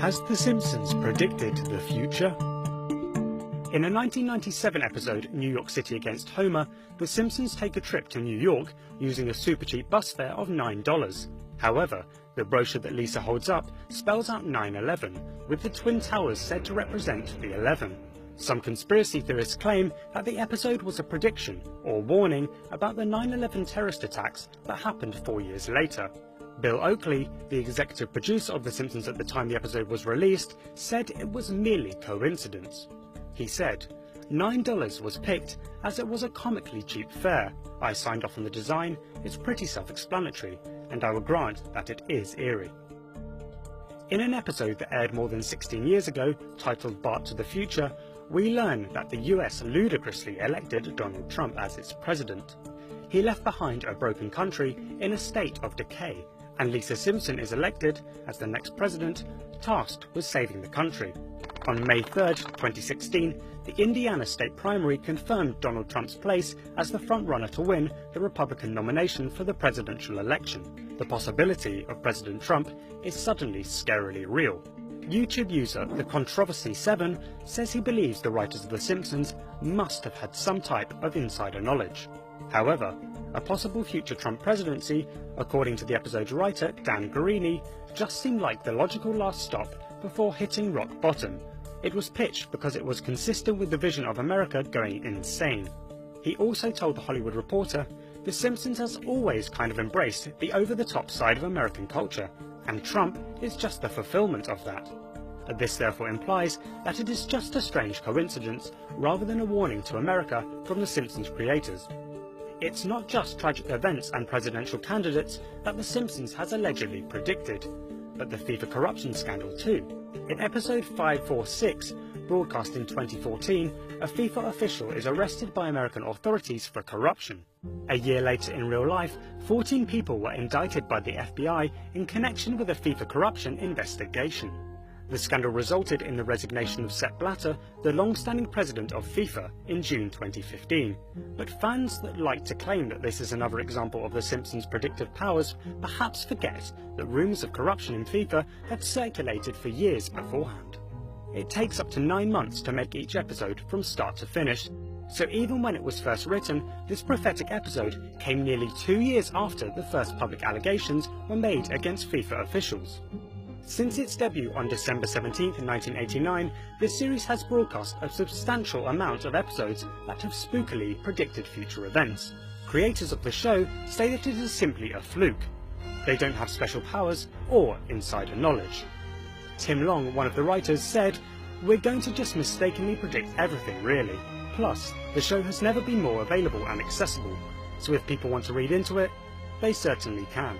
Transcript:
Has The Simpsons predicted the future? In a 1997 episode, New York City Against Homer, The Simpsons take a trip to New York using a super cheap bus fare of $9. However, the brochure that Lisa holds up spells out 9/11, with the Twin Towers said to represent the 11. Some conspiracy theorists claim that the episode was a prediction or warning about the 9/11 terrorist attacks that happened 4 years later. Bill Oakley, the executive producer of The Simpsons at the time the episode was released, said it was merely coincidence. He said, "$9 was picked as it was a comically cheap fare. I signed off on the design, it's pretty self-explanatory, and I will grant that it is eerie." In an episode that aired more than 16 years ago, titled Bart to the Future, we learn that the US ludicrously elected Donald Trump as its president. He left behind a broken country in a state of decay, and Lisa Simpson is elected as the next president, tasked with saving the country. On May 3, 2016, the Indiana state primary confirmed Donald Trump's place as the frontrunner to win the Republican nomination for the presidential election. The possibility of President Trump is suddenly scarily real. YouTube user The Controversy 7 says he believes the writers of The Simpsons must have had some type of insider knowledge. However, a possible future Trump presidency, according to the episode's writer Dan Guarini, just seemed like the logical last stop before hitting rock bottom. It was pitched because it was consistent with the vision of America going insane. He also told The Hollywood Reporter, "The Simpsons has always kind of embraced the over-the-top side of American culture, and Trump is just the fulfillment of that. This therefore implies that it is just a strange coincidence rather than a warning to America from The Simpsons creators." It's not just tragic events and presidential candidates that The Simpsons has allegedly predicted, but the FIFA corruption scandal too. In episode 546, broadcast in 2014, a FIFA official is arrested by American authorities for corruption. A year later in real life, 14 people were indicted by the FBI in connection with a FIFA corruption investigation. The scandal resulted in the resignation of Sepp Blatter, the long-standing president of FIFA, in June 2015. But fans that like to claim that this is another example of The Simpsons' predictive powers perhaps forget that rumours of corruption in FIFA had circulated for years beforehand. It takes up to 9 months to make each episode from start to finish, so even when it was first written, this prophetic episode came nearly 2 years after the first public allegations were made against FIFA officials. Since its debut on December 17, 1989, the series has broadcast a substantial amount of episodes that have spookily predicted future events. Creators of the show say that it is simply a fluke. They don't have special powers or insider knowledge. Tim Long, one of the writers, said, "We're going to just mistakenly predict everything really. Plus, the show has never been more available and accessible, so if people want to read into it, they certainly can."